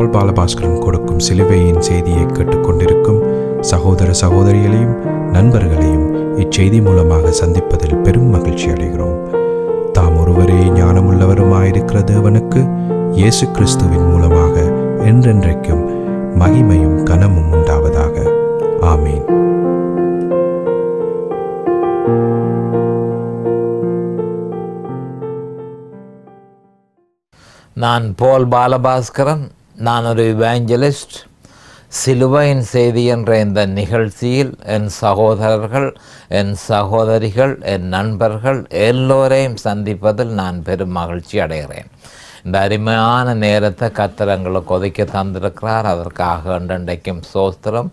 பால் பாலபாஸ்கரன் கொடுக்கும் சிலுவையின் செய்தியை கேட்டுக்கொண்டிருக்கும் சகோதர சகோதரிகளையும் நண்பர்களையும் இச்செய்தி மூலமாக சந்திப்பதில் பெரும் மகிழ்ச்சி அடைகிறோம். தாம் ஒருவரே ஞானமுள்ளவருமாயிருக்கிற தேவனுக்கு இயேசு கிறிஸ்துவின் மூலமாக என்றென்றைக்கும் மகிமையும் கனமும் உண்டாவதாக. ஆமீன். நான் பால் பாலபாஸ்கரன். நான் ஒரு இவாஞ்சலிஸ்ட். சிலுவையின் செய்தி என்ற இந்த நிகழ்ச்சியில் என் சகோதரர்கள், என் சகோதரிகள், என் நண்பர்கள் எல்லோரையும் சந்திப்பதில் நான் பெரும் மகிழ்ச்சி அடைகிறேன். இந்த அருமையான நேரத்தை கர்த்தர் எங்களுக்கு ஒதுக்கி தந்திருக்கிறார். அதற்காக இன்றைக்கும் ஸ்தோத்திரம்.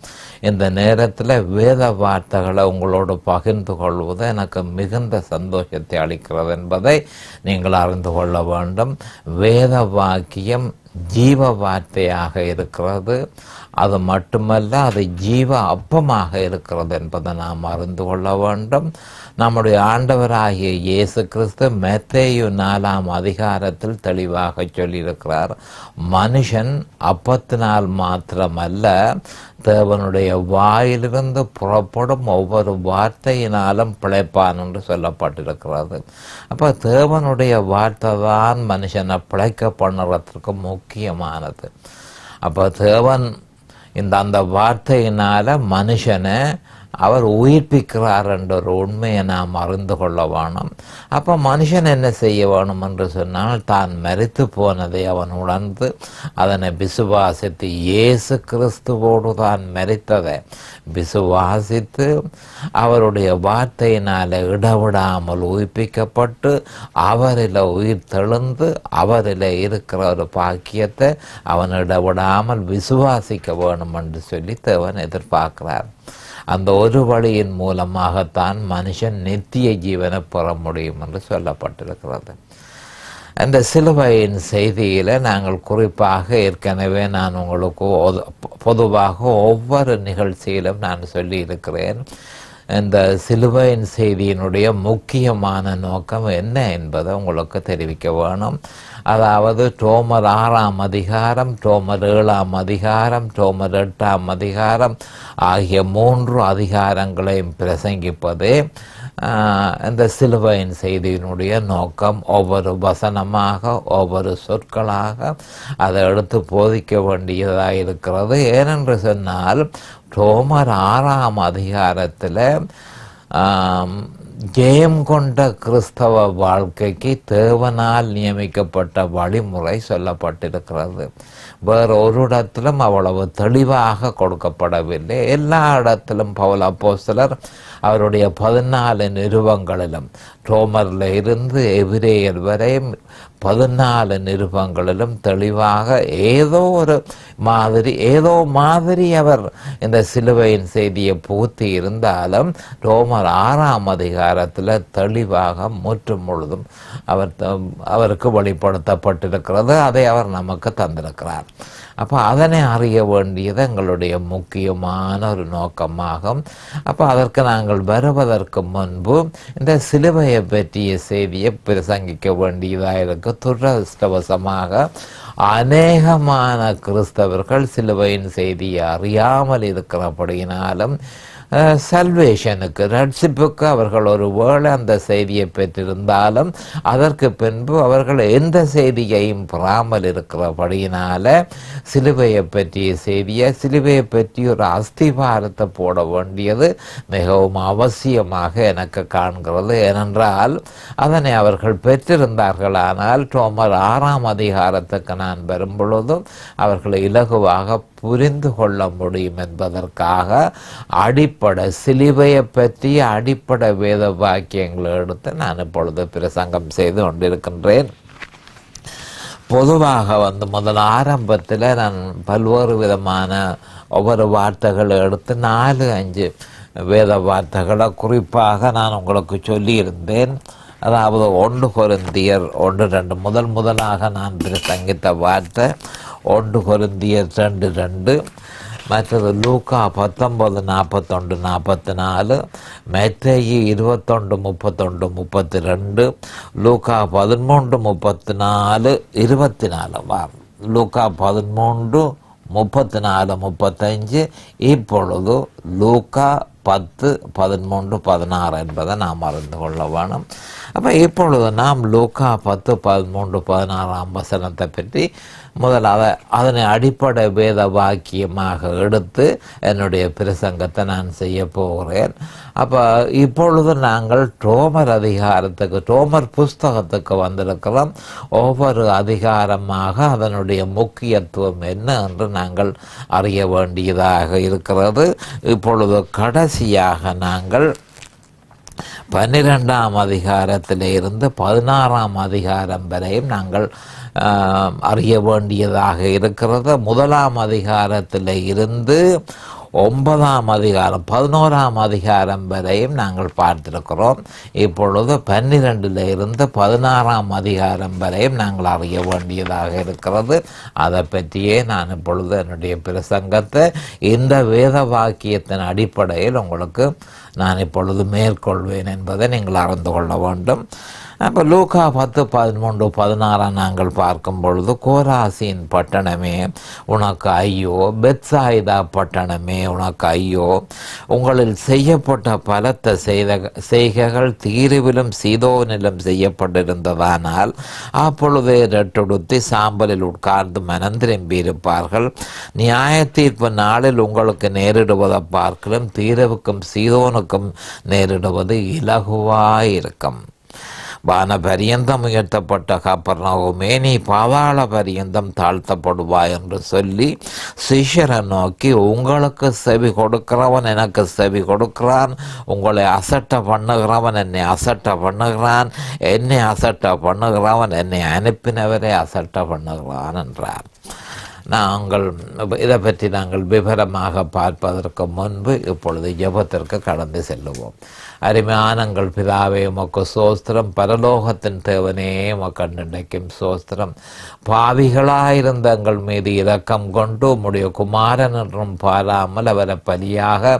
இந்த நேரத்தில் வேத வார்த்தைகளை உங்களோடு பகிர்ந்து கொள்வது எனக்கு மிகுந்த சந்தோஷத்தை அளிக்கிறது என்பதை நீங்கள் அறிந்து கொள்ள வேண்டும். வேத வாக்கியம் ஜீவ வார்த்தையாக இருக்கிறது. அது மட்டுமல்ல, அது ஜீவ அப்பமாக இருக்கிறது என்பதை நாம் அறிந்து கொள்ள வேண்டும். நம்முடைய ஆண்டவராகிய இயேசு கிறிஸ்து மத்தேயு 4ஆம் அதிகாரத்தில் தெளிவாக சொல்லியிருக்கிறார், மனுஷன் அப்பத்தினால் மாத்திரமல்ல தேவனுடைய வாயிலிருந்து புறப்படும் ஒவ்வொரு வார்த்தையினாலும் பிழைப்பான் என்று சொல்லப்பட்டிருக்கிறது. அப்போ தேவனுடைய வார்த்தை தான் மனுஷனை பிழைக்க பண்ணுறதுக்கு முக்கியமானது. அப்போ தேவன் அந்த வார்த்தையினால் மனுஷனை அவர் உயிர்ப்பிக்கிறார் என்ற ஒரு உண்மையை நாம் அறிந்து கொள்ள வேணும். அப்போ மனுஷன் என்ன செய்ய வேணும் என்று சொன்னால், தான் மரித்து போனதை அவன் உணர்ந்து அதனை விசுவாசித்து, இயேசு கிறிஸ்துவோடு தான் மரித்ததை விசுவாசித்து அவருடைய வார்த்தையினால் இடவிடாமல் உயிர்ப்பிக்கப்பட்டு அவரில் உயிர் தெழுந்து அவரில் இருக்கிற ஒரு பாக்கியத்தை அவன் இடவிடாமல் விசுவாசிக்க வேணும் என்று சொல்லி தேவன் எதிர்பார்க்கிறார். அந்த ஒரு வழியின் மூலமாகத்தான் மனுஷன் நித்திய ஜீவனை பெற முடியும் என்று சொல்லப்பட்டிருக்கிறது. அந்த சிலுவையின் செய்தியில் நாங்கள் குறிப்பாக ஏற்கனவே நான் உங்களுக்கு பொதுவாக ஒவ்வொரு நிகழ்ச்சியிலும் நான் சொல்லியிருக்கிறேன். இந்த சிலுவையின் செய்தியினுடைய முக்கியமான நோக்கம் என்ன என்பதை உங்களுக்கு தெரிவிக்க வேணும். அதாவது ரோமர் 6ஆம் அதிகாரம், ரோமர் 7ஆம் அதிகாரம், ரோமர் 8ஆம் அதிகாரம் ஆகிய 3 அதிகாரங்களையும் பிரசங்கிப்பதே இந்த சிலுவையின் செய்தியினுடைய நோக்கம். ஒவ்வொரு வசனமாக, ஒவ்வொரு சொற்களாக அதை எடுத்து போதிக்க வேண்டியதாக இருக்கிறது. ஏனென்று சொன்னால், ரோமர் 6ஆம் அதிகாரத்தில் ஜெயம் கொண்ட கிறிஸ்தவ வாழ்க்கைக்கு தேவனால் நியமிக்கப்பட்ட வழிமுறை சொல்லப்பட்டிருக்கிறது. வேறு ஒரு இடத்திலும் அவ்வளவு தெளிவாக கொடுக்கப்படவில்லை. எல்லா இடத்திலும் பவுல் அப்போஸ்தலர் அவருடைய 14 நிருபங்களிலும், ரோமரில் இருந்து எபிரேயர் வரை 14 நிருபங்களிலும் தெளிவாக ஏதோ மாதிரி அவர் இந்த சிலுவையின் செய்தியை புகுத்தி இருந்தாலும், ரோமர் 6ஆம் அதிகாரத்தில் தெளிவாக முற்றும் முழுதும் அவருக்கு வெளிப்படுத்தப்பட்டிருக்கிறது. அதை அவர் நமக்கு தந்திருக்கிறார். அப்போ அதனை அறிய வேண்டியது எங்களுடைய முக்கியமான ஒரு நோக்கமாகும். அப்போ அதற்கு நாங்கள் வருவதற்கு முன்பு இந்த சிலுவையை பற்றிய செய்தியை பிரசங்கிக்க வேண்டியதாக இருக்கு. துரதிர்ஷ்டவசமாக அநேகமான கிறிஸ்தவர்கள் சிலுவையின் செய்தியை அறியாமல் இருக்கிறபடியினாலும் சல்வேஷனுக்கு, ரட்சிப்புக்கு அவர்கள் ஒரு வேளை அந்த செய்தியை பெற்றிருந்தாலும் அதற்கு பின்பு அவர்கள் எந்த செய்தியையும் பெறாமல் இருக்கிறபடியினால சிலுவையை பற்றிய செய்தியை, சிலுவையை பற்றி ஒரு அஸ்திவாரத்தை போட வேண்டியது மிகவும் அவசியமாக எனக்கு காண்கிறது. ஏனென்றால் அதனை அவர்கள் பெற்றிருந்தார்களானால் ரோமர் 6ஆம் அதிகாரத்துக்கு நான் வரும் பொழுதும் அவர்களை இலகுவாக புரிந்து கொள்ள முடியும் என்பதற்காக அடிப்படை சிலுவையை பற்றிய அடிப்படை வேத வாக்கியங்களை எடுத்து நான் இப்பொழுது பிரசங்கம் செய்து கொண்டிருக்கின்றேன். பொதுவாக முதல் ஆரம்பத்தில் நான் பல்வேறு விதமான ஒவ்வொரு வார்த்தைகளை எடுத்து 4-5 வேத வார்த்தைகளை குறிப்பாக நான் உங்களுக்கு சொல்லியிருந்தேன். அதாவது 1 கொரிந்தியர் 1:2 முதலாக நான் பிரசங்கித்த வார்த்தை 1 கொரிந்தியர் 2:2, மற்றது லூக்கா 19:41-44, மத்தேயு 21:31-32, லூக்கா 13:34-24. லூக்கா 13:34-35, இப்பொழுது லூக்கா 10:13-16 என்பதை நாம் அறிந்து கொள்ள வேணும். அப்போ இப்பொழுது நாம் லூக்கா 10:13-16 வசனத்தை பற்றி முதலாக அதனை அடிப்படை வேத வாக்கியமாக எடுத்து என்னுடைய பிரசங்கத்தை நான் செய்ய போகிறேன். அப்போ இப்பொழுது நாங்கள் ரோமர் புஸ்தகத்துக்கு வந்திருக்கிறோம். ஒவ்வொரு அதிகாரமாக அதனுடைய முக்கியத்துவம் என்ன என்று நாங்கள் அறிய வேண்டியதாக இருக்கிறது. இப்பொழுது கடைசியாக நாங்கள் 12ஆம் அதிகாரத்திலிருந்து 16ஆம் அதிகாரம் வரையும் நாங்கள் அறிய வேண்டியதாக இருக்கிறது. 1ஆம் அதிகாரத்தில் இருந்து 9ஆம் அதிகாரம் 11ஆம் அதிகாரம் வரையும் நாங்கள் பார்த்திருக்கிறோம். இப்பொழுது 12 இருந்து 16ஆம் அதிகாரம் வரையும் நாங்கள் அறிய வேண்டியதாக இருக்கிறது. அதை பற்றியே நான் இப்பொழுது என்னுடைய பிரசங்கத்தை இந்த வேத வாக்கியத்தின் அடிப்படையில் உங்களுக்கு நான் இப்பொழுது மேற்கொள்வேன் என்பதை நீங்கள் அறிந்து கொள்ள வேண்டும். அப்போ லூக்கா 10:13-16 நாங்கள் பார்க்கும் பொழுது, கோராசின் பட்டணமே உனக்கு ஐயோ, பெத்சாயிதா பட்டணமே உனக்கு ஐயோ, உங்களில் செய்யப்பட்ட பலத்த செய்கைகள் தீருவிலும் சீதோனிலும் செய்யப்பட்டிருந்ததானால் அப்பொழுதே ரெட்டொடுத்தி சாம்பலில் உட்கார்ந்து மனம் திரும்பியிருப்பார்கள். நியாய தீர்ப்பு நாளில் உங்களுக்கு நேரிடுவதை பார்க்கலும் தீருவுக்கும் சீதோனுக்கும் நேரிடுவது இலகுவாயிருக்கும். வான பரியந்தம் உயர்த்தப்பட்ட கப்பர்நகூமே, நீ பாதாள பரியந்தம் தாழ்த்தப்படுவாய் என்று சொல்லி சிஷ்யரை நோக்கி, உங்களுக்கு செவி கொடுக்கிறவன் எனக்கு செவி கொடுக்கிறான், உங்களை அசட்ட பண்ணுகிறவன் என்னை அசட்ட பண்ணுகிறான், என்னை அசட்ட பண்ணுகிறவன் என்னை அனுப்பினவரை அசட்ட பண்ணுகிறான் என்றார். நாங்கள் இதை பற்றி நாங்கள் விவரமாக பார்ப்பதற்கு முன்பு இப்பொழுது ஜெபத்திற்கு கடந்து செல்லுவோம். அருமையானங்கள் பிதாவே உமக்கு சோஸ்திரம், பரலோகத்தின் தேவனே உமக்கு நினைக்கும் சோஸ்திரம். பாவிகளாயிருந்த எங்கள் மீது இரக்கம் கொண்டு உம்முடைய குமாரன் என்றும் பாராமல் அவரை பலியாக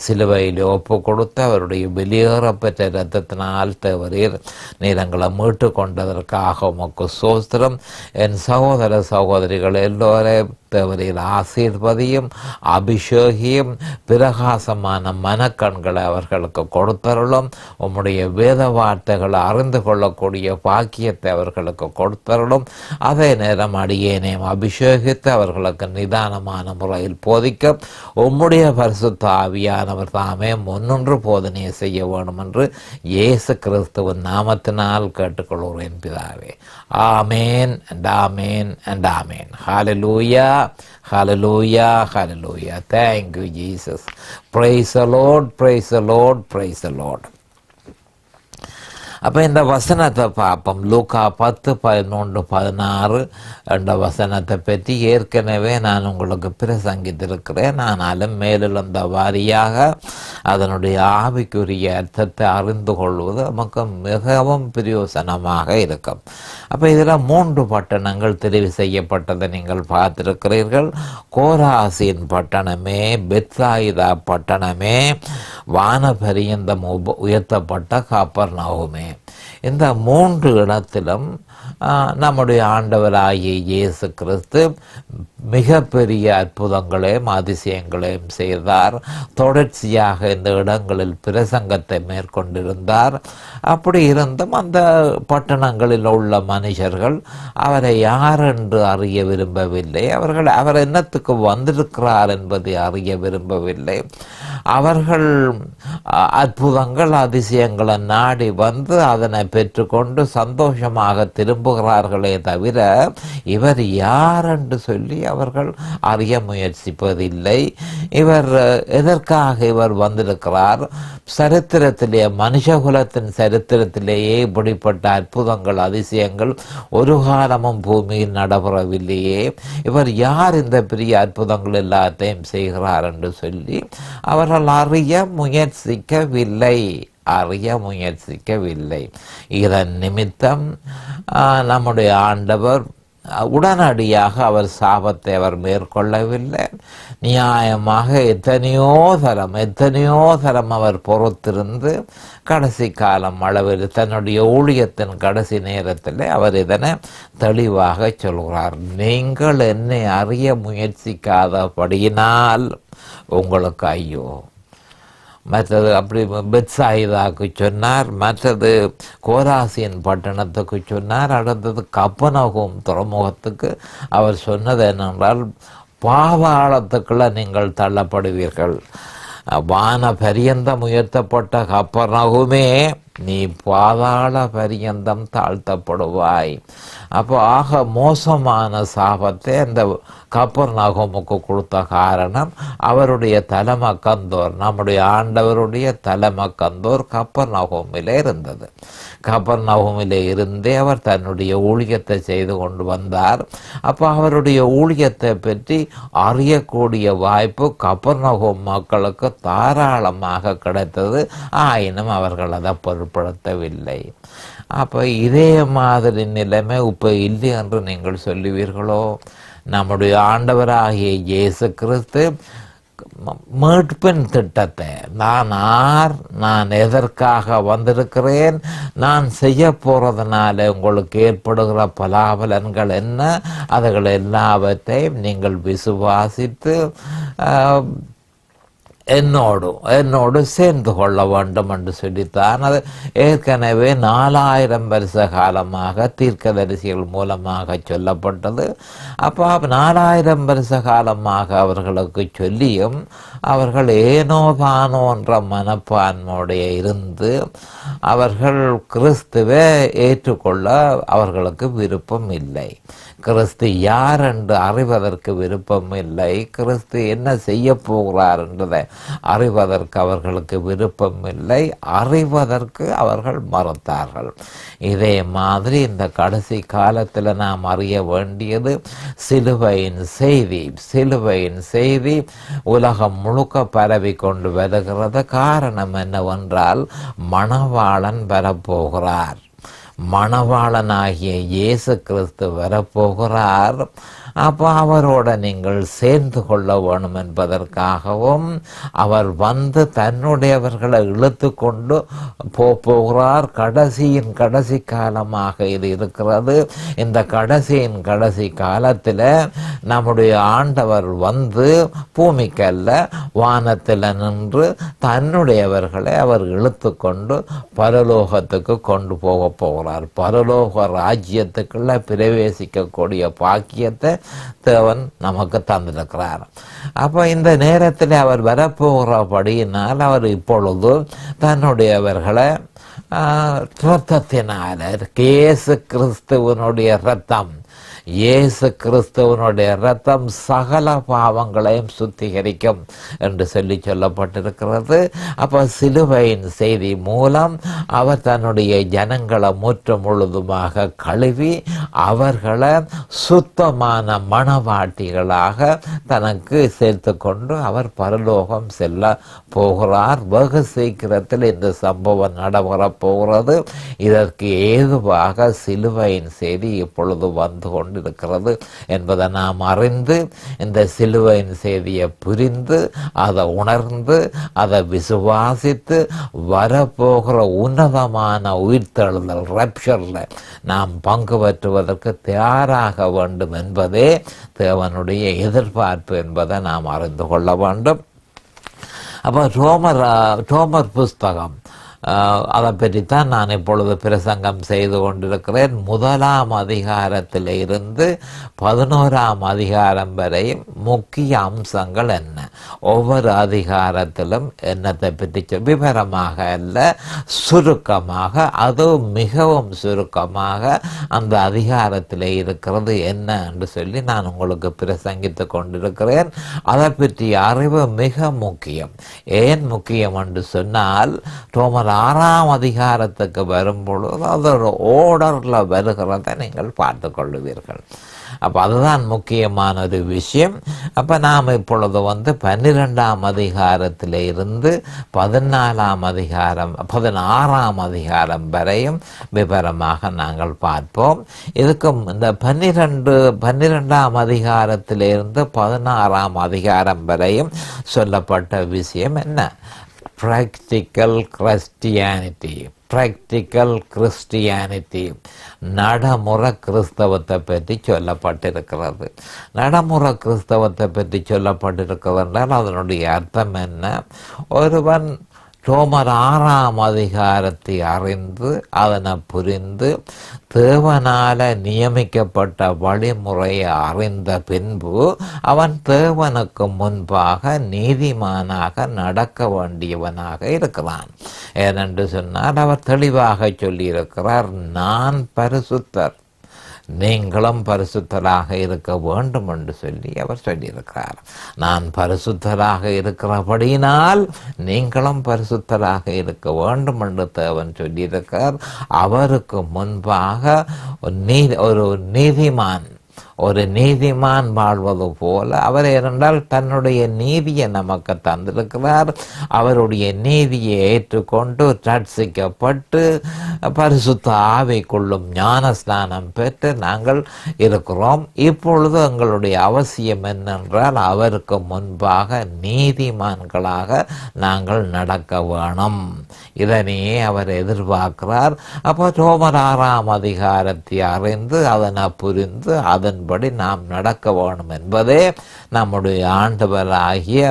சிலுவையில் ஒப்பு கொடுத்து அவருடைய வெளியேறப்பெற்ற இரத்தத்தினால் தேவரீர் நீர் எங்களை மீட்டு கொண்டதற்காக உமக்கு சோஸ்திரம். என் சகோதர சகோதரிகள் எல்லோரும் தேவரீர் ஆசீர்வதியும் அபிஷேகியும் பிரகாசமான மனக்கண்களை அவர்களுக்கு கொடுத்தருளும். உம்முடைய வேத வார்த்தைகளை அறிந்து கொள்ளக்கூடிய பாக்கியத்தை அவர்களுக்கு கொடுத்தருளும். அதே நேரம் அடியேனையும் அபிஷேகித்து அவர்களுக்கு நிதானமான முறையில் போதிக்க உம்முடைய பரிசுத்த ஆவியானவர் தாமே முன்னின்று போதனையை செய்ய வேண்டும் என்று இயேசு கிறிஸ்துவின் நாமத்தினால் கேட்டுக்கொள்கிறேன் பிதாவே. ஆமேன் and amen and amen. Hallelujah, hallelujah, hallelujah. Thank you, Jesus. Praise the Lord, praise the Lord, praise the Lord. அப்போ இந்த வசனத்தை பார்ப்போம். லூக்கா 10:13-16 என்ற வசனத்தை பற்றி ஏற்கனவே நான் உங்களுக்கு பிரசங்கித்திருக்கிறேன். ஆனாலும் மேலெழுந்த வாரியாக அதனுடைய ஆவிக்குரிய அர்த்தத்தை அறிந்து கொள்வது நமக்கு மிகவும் பிரயோசனமாக இருக்கும். அப்போ இதில் 3 பட்டணங்கள் தெரிவு செய்யப்பட்டதை நீங்கள் பார்த்திருக்கிறீர்கள். கோராசின் பட்டணமே, பெத்சாயிதா பட்டணமே, வானபரியந்தம் உயர்த்தப்பட்ட கப்பர்நகூமே. இந்த 3 இடத்திலும் நம்முடைய ஆண்டவராகிய இயேசு கிறிஸ்து மிகப்பெரிய அற்புதங்களையும் அதிசயங்களையும் செய்தார். தொடர்ச்சியாக இந்த இடங்களில் பிரசங்கத்தை மேற்கொண்டிருந்தார். அப்படி இருந்தும் அந்த பட்டணங்களில் உள்ள மனுஷர்கள் அவரை யார் என்று அறிய விரும்பவில்லை. அவர் என்னத்துக்கு வந்திருக்கிறார் என்பதை அறிய விரும்பவில்லை. அவர்கள் அற்புதங்கள் அதிசயங்களை நாடி வந்து அதனை பெற்றுக்கொண்டு சந்தோஷமாக திரும்புகிறார்களே தவிர இவர் யார் என்று சொல்லி அவர்கள் அறிய முயற்சிப்பதில்லை. இவர் எதற்காக இவர் வந்திருக்கிறார்? சரித்திரத்திலே, மனுஷகுலத்தின் சரித்திரத்திலேயே இப்படிப்பட்ட அற்புதங்கள் அதிசயங்கள் ஒரு காலமும் பூமியில் நடைபெறவில்லையே. இவர் யார் இந்த பெரிய அற்புதங்கள் எல்லாத்தையும் செய்கிறார் என்று சொல்லி அவர்கள் அறிய முயற்சிக்கவில்லை. இதன் நிமித்தம் நம்முடைய ஆண்டவர் உடனடியாக அவர் சாபத்தை அவர் மேற்கொள்ளவில்லை. நியாயமாக எத்தனையோ தரம் அவர் பொறுத்திருந்து கடைசி காலம் அளவில் தன்னுடைய ஊழியத்தின் கடைசி நேரத்தில் அவர் இதனை தெளிவாக சொல்கிறார். நீங்கள் என்னை அறிய முயற்சிக்காதபடியினால் உங்களுக்கு ஐயோ. மற்றது அப்படி பெத்சாயிதாக்கு சொன்னார், மற்றது கோராசின் பட்டணத்துக்கு சொன்னார், அடுத்தது கப்பனகும் துறைமுகத்துக்கு அவர் சொன்னது என்னென்றால், பாதாளத்துக்குள்ள நீங்கள் தள்ளப்படுவீர்கள். வான பரியந்தம் உயர்த்தப்பட்ட கப்பனகுமே நீ பாதாள பரியந்தம் தாழ்த்தப்படுவாய். அப்போ ஆக மோசமான சாபத்தை அந்த கப்பர்நகோமுக்கு கொடுத்த காரணம் அவருடைய தலைமக்கந்தோர், நம்முடைய ஆண்டவருடைய தலைமக்கந்தோர் கப்பர்நகோமிலே இருந்தது. கப்பர்நகோமிலே இருந்தே அவர் தன்னுடைய ஊழியத்தை செய்து கொண்டு வந்தார். அப்போ அவருடைய ஊழியத்தை பற்றி அறியக்கூடிய வாய்ப்பு கப்பர்நகோம் மக்களுக்கு தாராளமாக கிடைத்தது. ஆயினும் அவர்கள் அதை பொருட்படுத்தவில்லை. அப்போ இதே மாதிரி நிலைமை இப்போ இல்லை என்று நீங்கள் சொல்லுவீர்களோ? நம்முடைய ஆண்டவராகிய இயேசு கிறிஸ்து மீட்பின் திட்டத்தை நான் எதற்காக வந்திருக்கிறேன், நான் செய்ய போறதுனால உங்களுக்கு ஏற்படுகிற பலாபலன்கள் என்ன, அதுகள் எல்லாவற்றையும் நீங்கள் விசுவாசித்து என்னோடு சேர்ந்து கொள்ள வேண்டும் என்று சொல்லித்தான். அது ஏற்கனவே 4000 வருஷ காலமாக தீர்க்கதரிசிகள் மூலமாக சொல்லப்பட்டது. அப்போ 4000 வருஷ காலமாக அவர்களுக்கு சொல்லியும் அவர்கள் ஏனோதானோ என்ற மனப்பான்மையுடைய இருந்து அவர்கள் கிறிஸ்துவை ஏற்றுக்கொள்ள அவர்களுக்கு விருப்பம் இல்லை. கிறிஸ்து யார் என்று அறிவதற்கு விருப்பம் இல்லை. கிறிஸ்து என்ன செய்ய போகிறார் என்றதை அறிவதற்கு அவர்களுக்கு விருப்பம் இல்லை. அறிவதற்கு அவர்கள் மறுத்தார்கள். இதே மாதிரி இந்த கடைசி காலத்தில் நாம் அறிய வேண்டியது சிலுவையின் செய்தி உலகம் முழுக்க பரவி கொண்டு வருகிறது. காரணம் என்னவென்றால் மணவாளன் வரப்போகிறார். மணவாளனாகிய இயேசு கிறிஸ்து வரப்போகிறார். அப்போ அவரோட நீங்கள் சேர்ந்து கொள்ள வேணும் என்பதற்காகவும் அவர் வந்து தன்னுடையவர்களை இழுத்து கொண்டு போகிறார். கடைசி காலமாக இது இருக்கிறது. இந்த கடைசி காலத்தில் நம்முடைய ஆண்டவர் வந்து பூமிக்கல்ல வானத்தில் நின்று தன்னுடையவர்களை அவர் இழுத்து கொண்டு பரலோகத்துக்கு கொண்டு போகிறார். பரலோக ராஜ்யத்துக்குள்ள பிரவேசிக்கக்கூடிய பாக்கியத்தை தேவன் நமக்கு தந்திருக்கிறார். அப்போ இந்த நேரத்தில் அவர் வரப்போகிறபடியினால் அவர் இப்பொழுது தன்னுடையவர்களை இரத்தத்தினால இயேசு கிறிஸ்துவனுடைய இரத்தம் சகல பாவங்களையும் சுத்திகரிக்கும் என்று சொல்லப்பட்டிருக்கிறது. அப்போ சிலுவையின் செய்தி மூலம் அவர் தன்னுடைய ஜனங்களை முழுதுமாக கழுவி அவர்களை சுத்தமான மணவாட்டிகளாக தனக்கு சேர்த்து கொண்டு அவர் பரலோகம் செல்ல போகிறார். வெகு சீக்கிரத்தில் இந்த சம்பவம் நடைபெறப் போகிறது. இதற்கு ஏதுவாக சிலுவையின் செய்தி இப்பொழுது வந்து கொண்டு இருக்கிறது என்பதை நாம் அறிந்து இந்த சிலுவையின் செய்தியை புரிந்து அதை உணர்ந்து அதை விசுவாசித்து வரப்போகிற உன்னதமான உயிர்த்தெழுதல் ரப்ஷர்ல நாம் பங்கு பெற்றுவதற்கு தயாராக வேண்டும் என்பதே தேவனுடைய எதிர்பார்ப்பு என்பதை நாம் அறிந்து கொள்ள வேண்டும். அப்போ ரோமர் புஸ்தகம் அதை பற்றித்தான் நான் இப்பொழுது பிரசங்கம் செய்து கொண்டிருக்கிறேன். 1ஆம் அதிகாரத்தில் இருந்து 11ஆம் அதிகாரம் வரை முக்கிய அம்சங்கள் என்ன, ஒவ்வொரு அதிகாரத்திலும் என்னத்தை பற்றி விவரமாக அல்ல, சுருக்கமாக, அதுவும் மிகவும் சுருக்கமாக அந்த அதிகாரத்தில் இருக்கிறது என்ன என்று சொல்லி நான் உங்களுக்கு பிரசங்கித்து கொண்டிருக்கிறேன். அதை பற்றிய அறிவு மிக முக்கியம். ஏன் முக்கியம் என்று சொன்னால், ரோமர் 6ஆம் அதிகாரத்துக்கு வரும்பொழுது அதோட ஓர்டரில் வருகிறத நீங்கள் பார்த்து கொள்ளுவீர்கள். அப்போ அதுதான் முக்கியமான ஒரு விஷயம். அப்போ நாம் இப்பொழுது 12ஆம் அதிகாரத்தில் இருந்து 16ஆம் அதிகாரம் வரையும் விவரமாக நாங்கள் பார்ப்போம். இதுக்கும் இந்த 12ஆம் அதிகாரத்திலிருந்து 16ஆம் அதிகாரம் வரையும் சொல்லப்பட்ட விஷயம் என்ன? ப்ராக்டிக்கல் கிறிஸ்டியானிட்டி, நடைமுறை கிறிஸ்தவத்தை பற்றி சொல்லப்பட்டிருக்கிறது. நடைமுறை கிறிஸ்தவத்தை பற்றி சொல்லப்பட்டிருக்கிறது என்றால் அதனுடைய அர்த்தம் என்ன? ஒருவன் ரோமர் 6ஆம் அதிகாரத்தை அறிந்து அதனை புரிந்து தேவனால நியமிக்கப்பட்ட வழிமுறையை அறிந்த பின்பு அவன் தேவனுக்கு முன்பாக நீதிமானாக நடக்க வேண்டியவனாக இருக்கிறான். ஏனென்று சொன்னால் அவர் தெளிவாக சொல்லியிருக்கிறார், நான் பரிசுத்தர், நீங்களும் பரிசுத்தராக இருக்க வேண்டும் என்று சொல்லி அவர் சொல்லியிருக்கிறார். நான் பரிசுத்தராக இருக்கிறபடியினால் நீங்களும் பரிசுத்தராக இருக்க வேண்டும் என்று தேவன் சொல்லியிருக்கிறார். அவருக்கு முன்பாக ஒரு நீதிமான் வாழ்வது போல அவர் இருந்தால் தன்னுடைய நீதியை நமக்கு தந்திருக்கிறார். அவருடைய நீதியை ஏற்றுக்கொண்டு ரட்சிக்கப்பட்டு பரிசுத்த ஆவிக்குள்ளும் ஞானஸ்நானம் பெற்று நாங்கள் இருக்கிறோம். இப்பொழுது எங்களுடைய அவசியம் என்னென்றால் அவருக்கு முன்பாக நீதிமான்களாக நாங்கள் நடக்க வேணும். இதனையே அவர் எதிர்பார்க்கிறார். அப்போ ரோமர் 6ஆம் அதிகாரத்தை அறிந்து அதனை புரிந்து அதன்படி நாம் நடக்க வேணும் என்பதே நம்முடைய ஆண்டவராகிய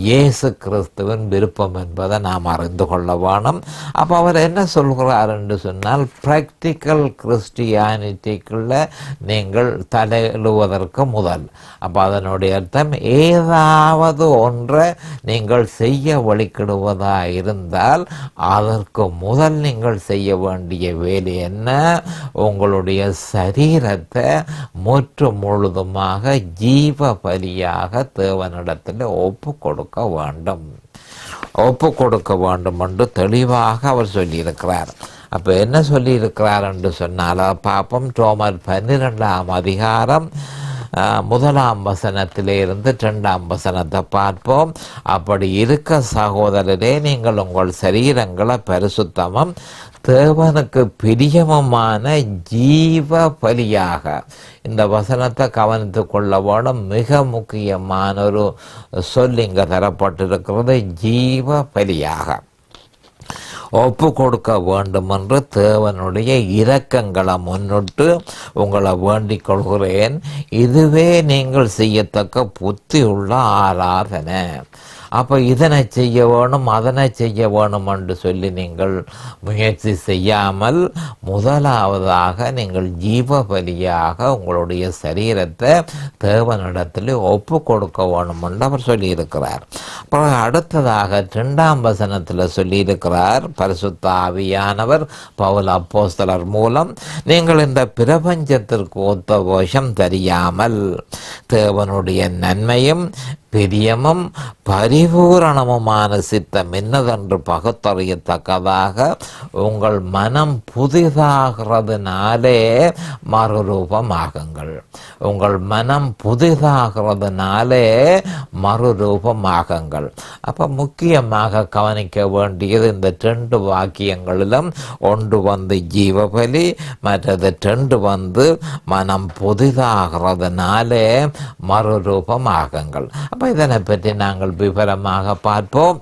இயேசு கிறிஸ்துவின் விருப்பம் என்பதை நாம் அறிந்து கொள்ள வேணும். அப்போ அவர் என்ன சொல்கிறார் என்று சொன்னால், ப்ராக்டிக்கல் கிறிஸ்டியானிட்டிக்குள்ள நீங்கள் தலையிடுவதற்கு முதல், அப்போ அதனுடைய அர்த்தம் ஏதாவது ஒன்றை நீங்கள் செய்ய வழிக்கிடுவதாக இருந்தால் அதற்கு முதல் நீங்கள் செய்ய வேண்டிய வேலை என்ன? உங்களுடைய சரீரத்தை முற்று முழுதுமாக ஜீவ பலியாக தேவனிடத்தில் ஒப்பு கொடுக்க வேண்டும் என்று தெளிவாக அவர் சொல்லியிருக்கிறார். அப்போ என்ன சொல்லியிருக்கிறார் என்று சொன்னால் பாப்பம். ரோமர் 12ஆம் அதிகாரம் 1ஆம் வசனத்திலிருந்து 2ஆம் வசனத்தை பார்ப்போம். அப்படி இருக்க சகோதரரே, நீங்கள் உங்கள் சரீரங்களை பரிசுத்தமும் தேவனுக்கு பிரியமுமான ஜீவ பலியாக, இந்த வசனத்தை கவனித்து கொள்ள வேணும். மிக முக்கியமான ஒரு சொல் இங்க தரப்பட்டிருக்கிறது, ஜீவ பலியாக ஒப்பு கொடுக்க வேண்டும் என்று தேவனுடைய இரக்கங்களை முன்னிட்டு உங்களை வேண்டிக் கொள்கிறேன். இதுவே நீங்கள் செய்யத்தக்க புத்தி உள்ள ஆராதனை. அப்போ இதனை செய்ய வேணும் அதனை செய்ய வேணும் என்று சொல்லி நீங்கள் முயற்சி செய்யாமல் முதலாவதாக நீங்கள் ஜீவ பலியாக உங்களுடைய சரீரத்தை தேவனிடத்தில் ஒப்பு கொடுக்க வேணும் என்று அவர் சொல்லியிருக்கிறார். அப்புறம் அடுத்ததாக 2ஆம் வசனத்தில் சொல்லியிருக்கிறார், பரிசுத்த ஆவியானவர் பவுல் அப்போஸ்தலர் மூலம் நீங்கள் இந்த பிரபஞ்சத்திற்கு ஒத்த வேஷம் தெரியாமல் தேவனுடைய நன்மையும் பிரியமும் பரிபூரணமுமான சித்தம் என்னதென்று பகுத்தறியத்தக்கதாக உங்கள் மனம் புதிதாகிறதுனாலே மறுரூபமாகுங்கள். உங்கள் மனம் புதிதாகிறதுனாலே மறுரூபமாகுங்கள். அப்போ முக்கியமாக கவனிக்க வேண்டியது இந்த 2 வாக்கியங்களிலும், ஒன்று ஜீவபலி, மற்றது 2 மனம் புதிதாகிறதுனாலே மறுரூபமாகுங்கள். அப்போ இதனை பற்றி நாங்கள் விவரமாக பார்ப்போம்.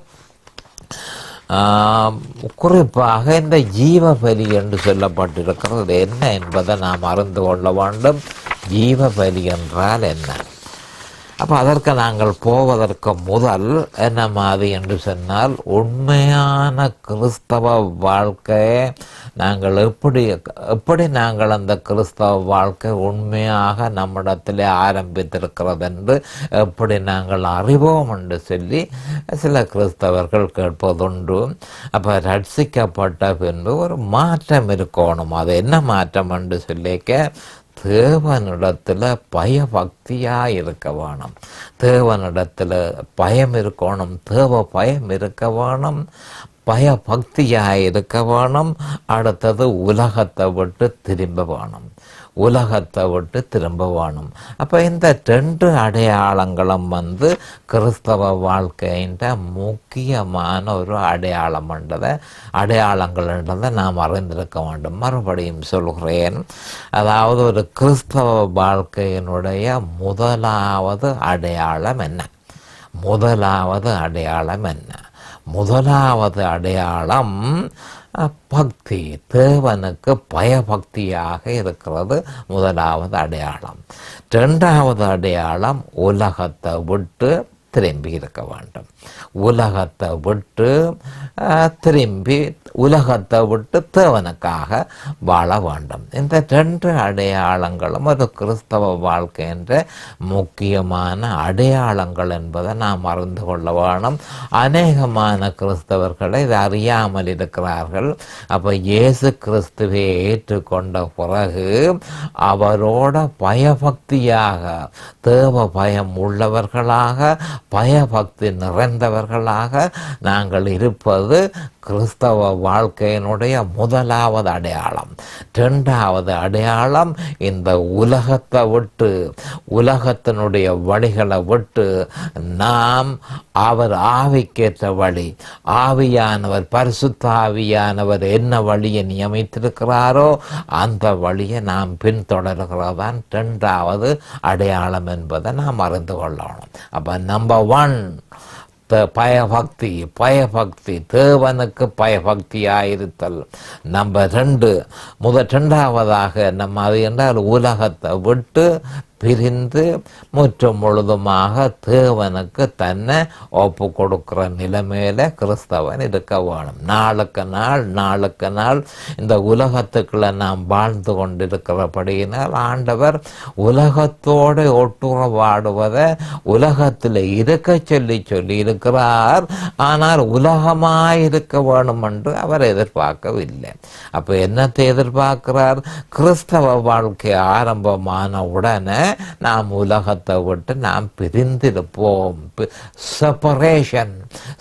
குறிப்பாக இந்த ஜீவபலி என்று சொல்லப்பட்டிருக்கிறது என்ன என்பதை நாம் அறிந்து கொள்ள வேண்டும். ஜீவபலி என்றால் என்ன? அப்போ அதற்கு நாங்கள் போவதற்கு முதல் என்ன மாதிரி என்று சொன்னால், உண்மையான கிறிஸ்தவ வாழ்க்கையை நாங்கள் எப்படி நாங்கள் அந்த கிறிஸ்தவ வாழ்க்கை உண்மையாக நம்மிடத்தில் ஆரம்பித்திருக்கிறது என்று எப்படி நாங்கள் அறிவோம் என்று சொல்லி சில கிறிஸ்தவர்கள் கேட்பதுண்டு. அப்போ ரட்சிக்கப்பட்ட பின்பு ஒரு மாற்றம் இருக்கணும். அது என்ன மாற்றம் என்று சொல்லிக்க, தேவனிடத்தில் பயபக்தியாக இருக்க வேணும். தேவனிடத்தில் பயம் இருக்கணும், தேவ பயம் இருக்க வேணும். பயபக்தியாக இருக்க வேணும். அடுத்தது உலகத்தை விட்டு திரும்ப வேணும். உலகத்தை விட்டு திரும்ப வேணும். அப்போ இந்த 2 அடையாளங்களும் கிறிஸ்தவ வாழ்க்கையின் முக்கியமான ஒரு அடையாளங்கள்ன்றதை நாம் அறிந்திருக்க வேண்டும். மறுபடியும் சொல்கிறேன், அதாவது ஒரு கிறிஸ்தவ வாழ்க்கையினுடைய முதலாவது அடையாளம் என்ன? முதலாவது அடையாளம் பக்தி, தேவனுக்கு பயபக்தியாக இருக்கிறது முதலாவது அடையாளம். 2வது அடையாளம் உலகத்தை விட்டு திரும்பி இருக்க வேண்டும். உலகத்தை விட்டு திரும்பி உலகத்தை விட்டு தேவனுக்காக வாழ வேண்டும். இந்த 2 அடையாளங்களும் ஒரு கிறிஸ்தவ வாழ்க்கை என்ற முக்கியமான அடையாளங்கள் என்பதை நாம் அறிந்து கொள்ள வேணும். அநேகமான கிறிஸ்தவர்களை இதை அறியாமல் இருக்கிறார்கள். அப்போ இயேசு கிறிஸ்துவை ஏற்றுக்கொண்ட பிறகு அவரோட பயபக்தியாக, தேவ பயம் உள்ளவர்களாக, பயபக்தி நிறைந்தவர்களாக நாங்கள் இருப்பது கிறிஸ்தவ வாழ்க்கையினுடைய முதலாவது அடையாளம். 2வது அடையாளம் இந்த உலகத்தை விட்டு, உலகத்தினுடைய வழிகளை விட்டு நாம் அவர் ஆவிக்கேற்ற வழி, ஆவியானவர், பரிசுத்த ஆவியானவர் என்ன வழியை நியமித்திருக்கிறாரோ அந்த வழியை நாம் பின்தொடர்கிறதான் 2வது அடையாளம் என்பதை நாம் அறிந்து கொள்ளணும். அப்போ நம்பர் 1 பயபக்தி, தேவனுக்கு பயபக்தியாயிருத்தல். நம்பர் 2 2வதாக நம்ம அது என்றால் உலகத்தை விட்டு பிரிந்து முற்றும் முழுதுமாக தேவனுக்கு தன்னை ஒப்பு கொடுக்கிற நிலைமையில கிறிஸ்தவன் இருக்க வேணும். நாளுக்கு நாள் இந்த உலகத்துக்குள்ள நாம் வாழ்ந்து கொண்டிருக்கிறபடியினால் ஆண்டவர் உலகத்தோடு ஒட்டுறவாடுவதை உலகத்தில் இருக்க சொல்லி இருக்கிறார். ஆனால் உலகமாயிருக்க வேணும் என்று அவர் எதிர்பார்க்கவில்லை. அப்போ என்னத்தை எதிர்பார்க்கிறார்? கிறிஸ்தவ வாழ்க்கை ஆரம்பமான உடனே நாம் உலகத்தை விட்டு நாம் பிரிந்திருப்போம்.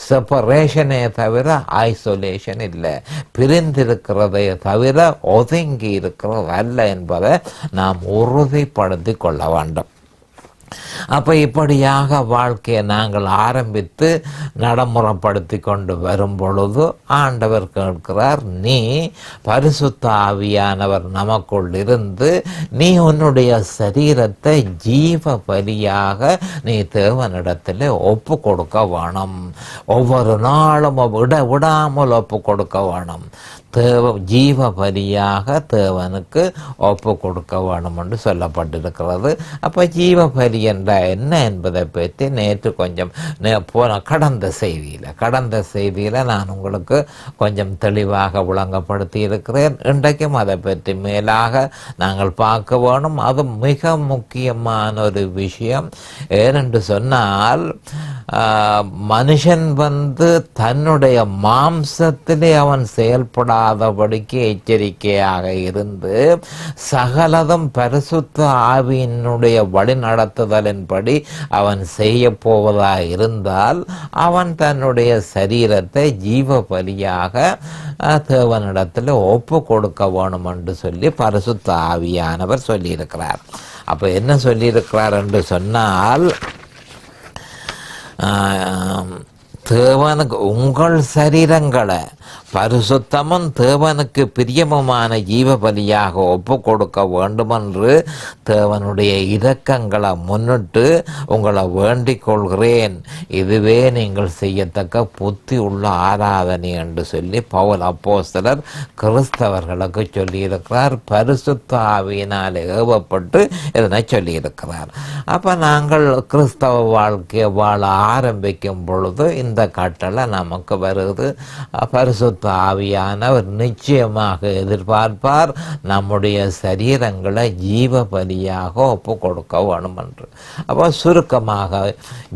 செப்பரேஷனே தவிர ஐசோலேஷன் இல்லை. பிரிந்திருக்கிறதை தவிர ஒதுங்கி இருக்கிறது அல்ல என்பதை நாம் உறுதிப்படுத்தி கொள்ள வேண்டும். அப்போ இப்படியாக வாழ்க்கையை நாங்கள் ஆரம்பித்து நடைமுறைப்படுத்தி கொண்டு வரும் பொழுது ஆண்டவர் கேட்கிறார், நீ பரிசுத்த ஆவியானவர் நமக்குள் இருந்து நீ உன்னுடைய சரீரத்தை ஜீவ பலியாக நீ தேவனிடத்தில் ஒப்பு கொடுக்க வேணும். ஒவ்வொரு நாளும் விடாமல் ஒப்பு கொடுக்க வேணும். ஜீவ பலியாக தேவனுக்கு ஒப்பு கொடுக்க வேணும் என்று சொல்லப்பட்டிருக்கிறது. அப்போ ஜீவ பலி என்றால் என்ன என்பதை பற்றி நேற்று கொஞ்சம் போன கடந்த செய்தியில் நான் உங்களுக்கு கொஞ்சம் தெளிவாக விளங்கப்படுத்தி இருக்கிறேன். இன்றைக்கும் அதை பற்றி மேலாக நாங்கள் பார்க்க வேணும். அது மிக முக்கியமான ஒரு விஷயம். ஏனென்று சொன்னால் மனுஷன் தன்னுடைய மாம்சத்திலே அவன் செயல்படாதபடிக்கு எச்சரிக்கையாக இருந்து சகலதும் பரிசுத்த ஆவியினுடைய வழி நடத்துதலின்படி அவன் செய்ய போவதாக இருந்தால் அவன் தன்னுடைய சரீரத்தை ஜீவ பலியாக தேவனிடத்தில் ஒப்பு கொடுக்க வேணும் என்று சொல்லி பரிசுத்த ஆவியானவர் சொல்லியிருக்கிறார். அப்போ என்ன சொல்லியிருக்கிறார் என்று சொன்னால், தேவனுக்கு உங்கள் சரீரங்களை பரிசுத்தமும் தேவனுக்கு பிரியமுமான ஜீவ பலியாக ஒப்பு கொடுக்க வேண்டுமென்று தேவனுடைய இரக்கங்களை முன்னிட்டு உங்களை வேண்டிக் கொள்கிறேன். இதுவே நீங்கள் செய்யத்தக்க புத்தி உள்ள ஆராதனை என்று சொல்லி பவுல் அப்போஸ்தலர் கிறிஸ்தவர்களுக்கு சொல்லியிருக்கிறார். பரிசுத்த ஆவியினால் ஏவப்பட்டு இதனை சொல்லியிருக்கிறார். அப்போ நாங்கள் கிறிஸ்தவ வாழ்க்கையை வாழ ஆரம்பிக்கும் பொழுது இந்த கட்டளை நமக்கு வருது. பரிசுத்த ஆவியானவர் நிச்சயமாக எதிர்பார்ப்பார் நம்முடைய சரீரங்களை ஜீவ பலியாக ஒப்பு கொடுக்க வேணும் என்று. அப்போ சுருக்கமாக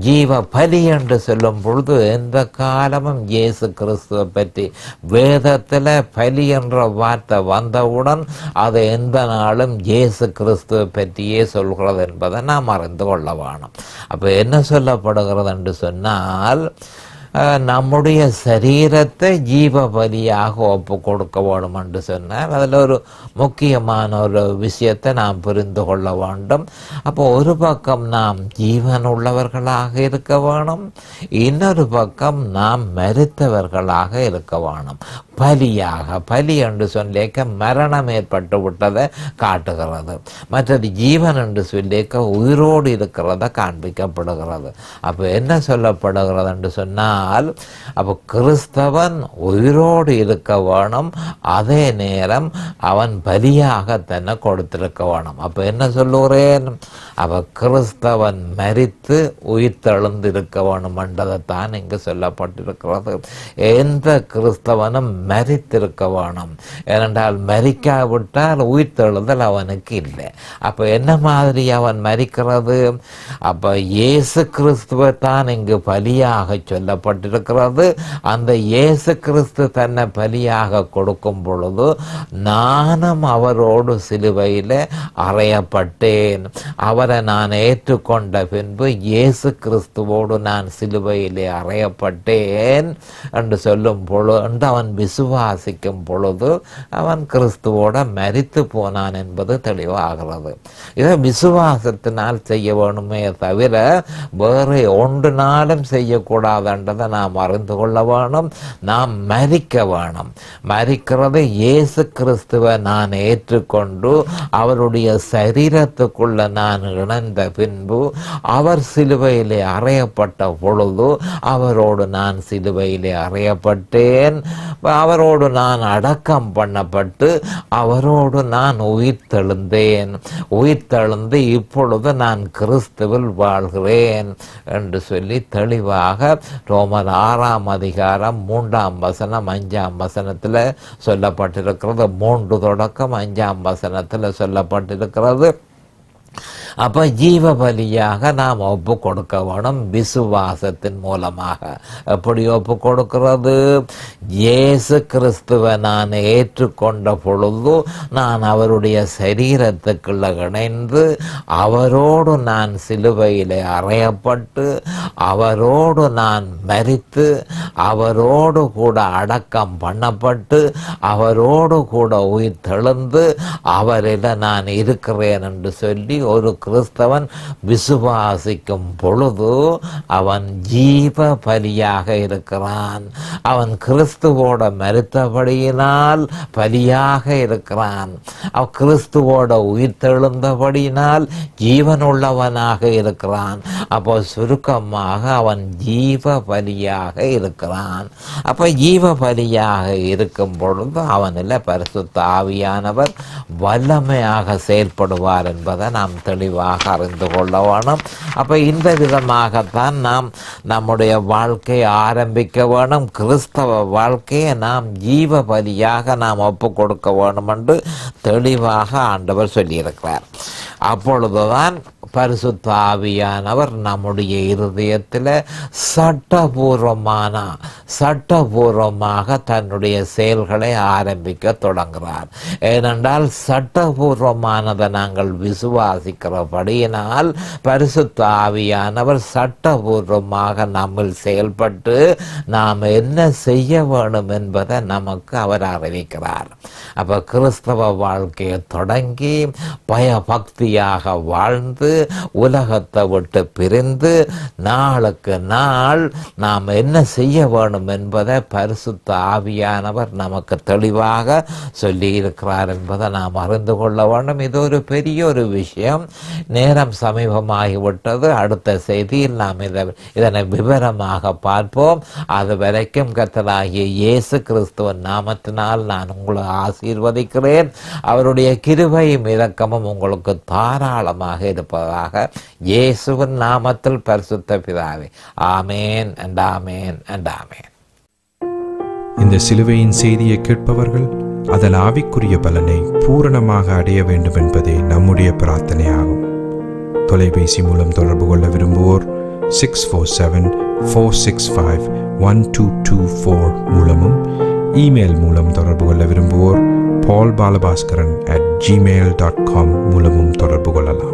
ஜீவ பலி என்று சொல்லும் பொழுது எந்த காலமும் இயேசு கிறிஸ்துவை பற்றி வேதத்தில் பலி என்ற வார்த்தை வந்தவுடன் அது எந்த நாளும் இயேசு கிறிஸ்துவை பற்றியே சொல்கிறது என்பதை நாம் அறிந்து கொள்ள வேணும். அப்போ என்ன சொல்லப்படுகிறது என்று சொன்னால், நம்முடைய சரீரத்தை ஜீவ பலியாக ஒப்பு கொடுக்க வேணும் என்று சொன்னார். அதில் ஒரு முக்கியமான ஒரு விஷயத்தை நாம் புரிந்து கொள்ள வேண்டும். அப்போ ஒரு பக்கம் நாம் ஜீவன் உள்ளவர்களாக இருக்க வேணும், இன்னொரு பக்கம் நாம் மரித்தவர்களாக இருக்க வேணும். பலியாக, பலி என்று சொல்லிக்க மரணம் ஏற்பட்டு விட்டதை காட்டுகிறது, மற்றது ஜீவன் என்று சொல்லிக்க உயிரோடு இருக்கிறத காண்பிக்கப்படுகிறது. அப்போ என்ன சொல்லப்படுகிறது என்று சொன்னால், அப்போ கிறிஸ்தவன் உயிரோடு இருக்க வேணும், அதே நேரம் அவன் பலியாக தன்னை கொடுத்திருக்க வேணும். அப்போ என்ன சொல்லுகிறேன், அப்போ கிறிஸ்தவன் மரித்து உயிர்த்தெழுந்திருக்க வேணும் என்றதைத்தான் இங்கு சொல்லப்பட்டிருக்கிறது. எந்த கிறிஸ்தவனும் மரித்திருக்க வேணும், ஏனென்றால் மரிக்காவிட்டால் உயிர்த்தெழுதல் அவனுக்கு இல்லை. அப்போ என்ன மாதிரி அவன் மரிக்கிறது, அப்போ இயேசு கிறிஸ்துவை தான் இங்கு பலியாக சொல்லப்பட்டிருக்கிறது. அந்த இயேசு கிறிஸ்து தன்னை பலியாக கொடுக்கும் பொழுது நானும் அவரோடு சிலுவையில் அறையப்பட்டேன். அவரை நான் ஏற்றுக்கொண்ட பின்பு இயேசு கிறிஸ்துவோடு நான் சிலுவையிலே அறையப்பட்டேன் என்று சொல்லும் பொழுது, அவன் விசுவாசிக்கும் பொழுது அவன் கிறிஸ்துவோட மரித்து போனான் என்பது தெளிவாகிறது. இதை விசுவாசத்தினால் செய்ய வேணுமே தவிர வேறு ஒன்றினாலும் செய்யக்கூடாதுன்றதை நாம் அறிந்து கொள்ள வேணும். நாம் மரிக்க வேணும். மரிக்கிறது இயேசு கிறிஸ்துவை நான் ஏற்றுக்கொண்டு அவருடைய சரீரத்துக்குள்ள நான் இணைந்த பின்பு அவர் சிலுவையிலே அறையப்பட்ட பொழுது அவரோடு நான் சிலுவையிலே அறையப்பட்டேன், அவரோடு நான் அடக்கம் பண்ணப்பட்டு அவரோடு நான் உயிர்த்தெழுந்தேன். உயிர்த்தெழுந்து இப்பொழுது நான் கிறிஸ்துவில் வாழ்கிறேன் என்று சொல்லி தெளிவாக ரோமர் 6ஆம் அதிகாரம் 3ஆம் வசனம் 5ஆம் வசனத்தில் சொல்லப்பட்டிருக்கிறது. 3 தொடக்கம் 5ஆம் வசனத்தில் சொல்லப்பட்டிருக்கிறது. அப்போ ஜீவ பலியாக நாம் ஒப்பு கொடுக்க வேணும் விசுவாசத்தின் மூலமாக. எப்படி ஒப்பு கொடுக்கிறது, இயேசு கிறிஸ்துவை நான் ஏற்றுக்கொண்ட பொழுது நான் அவருடைய சரீரத்துக்குள்ள இணைந்து அவரோடு நான் சிலுவையிலே அறையப்பட்டு அவரோடு நான் மரித்து அவரோடு கூட அடக்கம் பண்ணப்பட்டு அவரோடு கூட உயிர் தெழுந்து அவரில் நான் இருக்கிறேன் என்று சொல்லி ஒரு கிறிஸ்தவன் விசுவாசிக்கும் பொழுது அவன் ஜீவ பலியாக இருக்கிறான். அவன் கிறிஸ்துவோட மரித்தபடியினால் பலியாக இருக்கிறான். அவன் கிறிஸ்துவோட உயிர்த்தெழுந்தபடியினால் ஜீவனுள்ளவனாக இருக்கிறான். அப்போ சுருக்கமாக அவன் ஜீவ பலியாக இருக்கிறான். அப்போ ஜீவ பலியாக இருக்கும் பொழுது அவனில் பரிசுத்த ஆவியானவர் வல்லமையாக செயல்படுவார் என்பதை நாம் தெளிவாக அறிந்து கொள்ள வேணும். அப்போ இந்த விதமாகத்தான் நாம் நம்முடைய வாழ்க்கையை ஆரம்பிக்க வேணும். கிறிஸ்தவ வாழ்க்கையை நாம் ஜீவ பலியாக நாம் ஒப்பு கொடுக்க வேணும் என்று தெளிவாக ஆண்டவர் சொல்லியிருக்கிறார். அப்பொழுதுதான் பரிசுத்த ஆவியானவர் நம்முடைய இருதயத்தில் சட்டபூர்வமாக தன்னுடைய செயல்களை ஆரம்பிக்க தொடங்குகிறார். ஏனென்றால் சட்டபூர்வமானதை நாங்கள் விசுவாசிக்கிறபடியினால் பரிசுத்த ஆவியானவர் சட்டபூர்வமாக நம்மில் செயல்பட்டு நாம் என்ன செய்ய வேண்டும் என்பதை நமக்கு அவர் அறிவிக்கிறார். அப்போ கிறிஸ்தவ வாழ்க்கையை தொடங்கி பயபக்தியாக வாழ்ந்து உலகத்தை விட்டு பிரிந்து நாளுக்கு நாள் நாம் என்ன செய்ய வேண்டும் என்பதை பரிசுத்த ஆவியானவர் நமக்கு தெளிவாக சொல்லி இருக்கிறார் என்பதை நாம் அறிந்து கொள்ள வேண்டும். இது ஒரு பெரிய ஒரு விஷயம். நேரம் சமீபமாகிவிட்டது. அடுத்த செய்தியில் நாம் இதனை விவரமாக பார்ப்போம். அது வரைக்கும் கர்த்தராகிய இயேசு கிறிஸ்துவின் நாமத்தினால் நான் உங்களை ஆசீர்வதிக்கிறேன். அவருடைய கிருபையும் இரக்கமும் உங்களுக்கு தாராளமாக இருப்பதாக இயேசுவின் நாமத்தில் பரிசுத்த பிதாவே. ஆமேன் அண்ட் ஆமேன் அண்ட் ஆமேன். இந்த சிலுவையின் செய்தியை கேட்பவர்கள் அதன் ஆவிக்குரிய பலனை பூரணமாக அடைய வேண்டும் என்பதே நம்முடைய பிரார்த்தனையாகும். தொலைபேசி மூலம் தொடர்பு கொள்ள விரும்புவோர் 647-465-1224 மூலமும், இமெயில் மூலம் தொடர்பு கொள்ள விரும்புவோர் paulbalabhaskaran@gmail.com மூலமும் தொடர்பு கொள்ளலாம்.